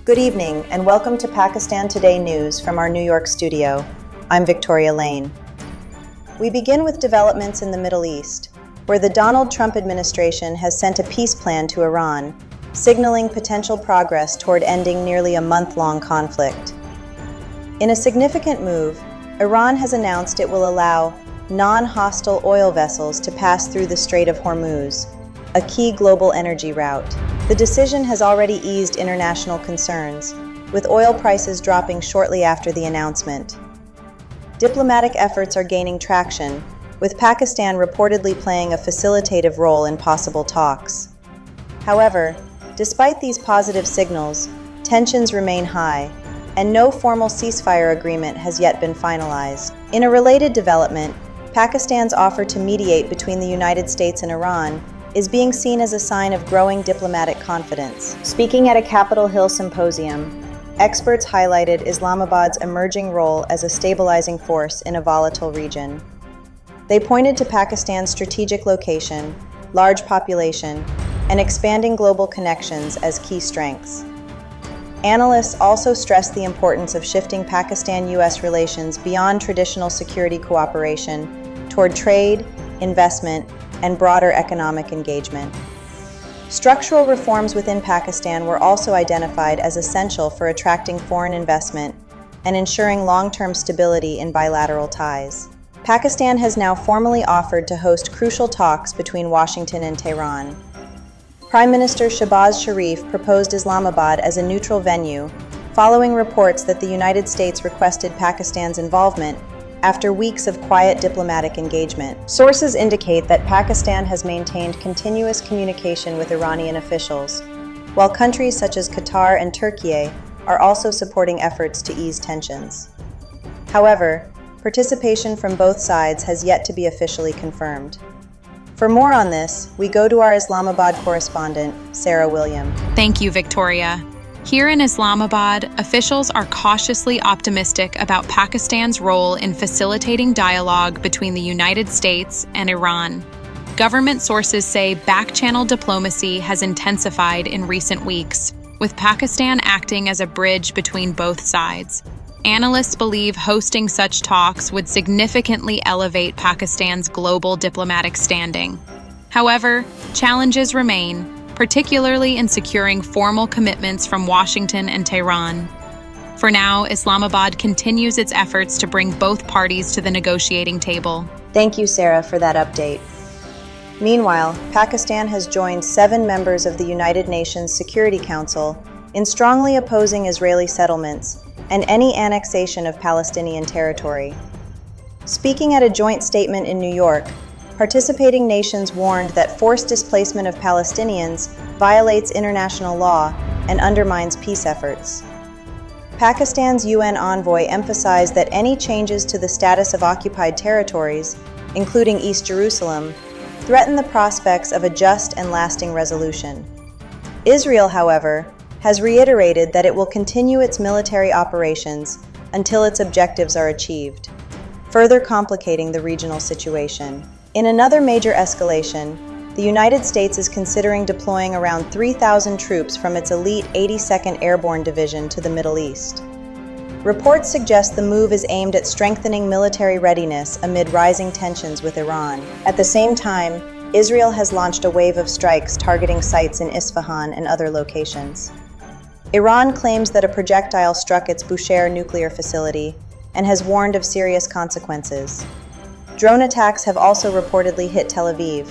Good evening, and welcome to Pakistan Today News from our New York studio. I'm Victoria Lane. We begin with developments in the Middle East, where the Donald Trump administration has sent a peace plan to Iran, signaling potential progress toward ending nearly a month-long conflict. In a significant move, Iran has announced it will allow non-hostile oil vessels to pass through the Strait of Hormuz, a key global energy route. The decision has already eased international concerns, with oil prices dropping shortly after the announcement. Diplomatic efforts are gaining traction, with Pakistan reportedly playing a facilitative role in possible talks. However, despite these positive signals, tensions remain high, and no formal ceasefire agreement has yet been finalized. In a related development, Pakistan's offer to mediate between the United States and Iran is being seen as a sign of growing diplomatic confidence. Speaking at a Capitol Hill symposium, experts highlighted Islamabad's emerging role as a stabilizing force in a volatile region. They pointed to Pakistan's strategic location, large population, and expanding global connections as key strengths. Analysts also stressed the importance of shifting Pakistan-US relations beyond traditional security cooperation toward trade, investment, and broader economic engagement. Structural reforms within Pakistan were also identified as essential for attracting foreign investment and ensuring long-term stability in bilateral ties. Pakistan has now formally offered to host crucial talks between Washington and Tehran. Prime Minister Shehbaz Sharif proposed Islamabad as a neutral venue, following reports that the United States requested Pakistan's involvement after weeks of quiet diplomatic engagement. Sources indicate that Pakistan has maintained continuous communication with Iranian officials, while countries such as Qatar and Turkey are also supporting efforts to ease tensions. However, participation from both sides has yet to be officially confirmed. For more on this, we go to our Islamabad correspondent, Sarah William. Thank you, Victoria. Here in Islamabad, officials are cautiously optimistic about Pakistan's role in facilitating dialogue between the United States and Iran. Government sources say back-channel diplomacy has intensified in recent weeks, with Pakistan acting as a bridge between both sides. Analysts believe hosting such talks would significantly elevate Pakistan's global diplomatic standing. However, challenges remain, particularly in securing formal commitments from Washington and Tehran. For now, Islamabad continues its efforts to bring both parties to the negotiating table. Thank you, Sarah, for that update. Meanwhile, Pakistan has joined 7 members of the United Nations Security Council in strongly opposing Israeli settlements and any annexation of Palestinian territory. Speaking at a joint statement in New York, participating nations warned that forced displacement of Palestinians violates international law and undermines peace efforts. Pakistan's UN envoy emphasized that any changes to the status of occupied territories, including East Jerusalem, threaten the prospects of a just and lasting resolution. Israel, however, has reiterated that it will continue its military operations until its objectives are achieved, further complicating the regional situation. In another major escalation, the United States is considering deploying around 3,000 troops from its elite 82nd Airborne Division to the Middle East. Reports suggest the move is aimed at strengthening military readiness amid rising tensions with Iran. At the same time, Israel has launched a wave of strikes targeting sites in Isfahan and other locations. Iran claims that a projectile struck its Bushehr nuclear facility and has warned of serious consequences. Drone attacks have also reportedly hit Tel Aviv,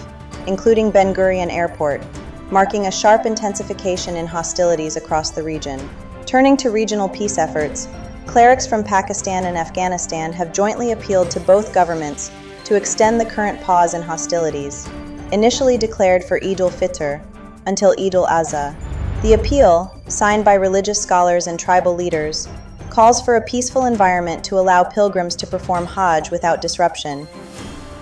including Ben Gurion Airport, marking a sharp intensification in hostilities across the region. Turning to regional peace efforts, clerics from Pakistan and Afghanistan have jointly appealed to both governments to extend the current pause in hostilities, initially declared for Eid al-Fitr, until Eid al-Adha. The appeal, signed by religious scholars and tribal leaders, calls for a peaceful environment to allow pilgrims to perform Hajj without disruption.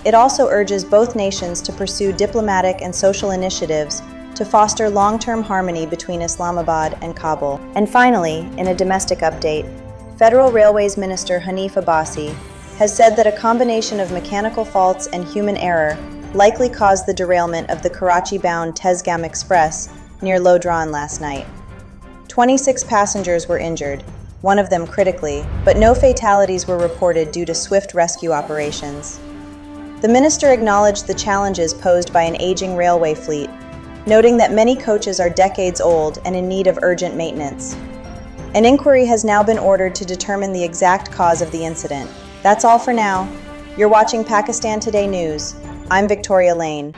It also urges both nations to pursue diplomatic and social initiatives to foster long-term harmony between Islamabad and Kabul. And finally, in a domestic update, Federal Railways Minister Hanif Abbasi has said that a combination of mechanical faults and human error likely caused the derailment of the Karachi-bound Tezgam Express near Lodran last night. 26 passengers were injured, one of them critically, but no fatalities were reported due to swift rescue operations. The minister acknowledged the challenges posed by an aging railway fleet, noting that many coaches are decades old and in need of urgent maintenance. An inquiry has now been ordered to determine the exact cause of the incident. That's all for now. You're watching Pakistan Today News. I'm Victoria Lane.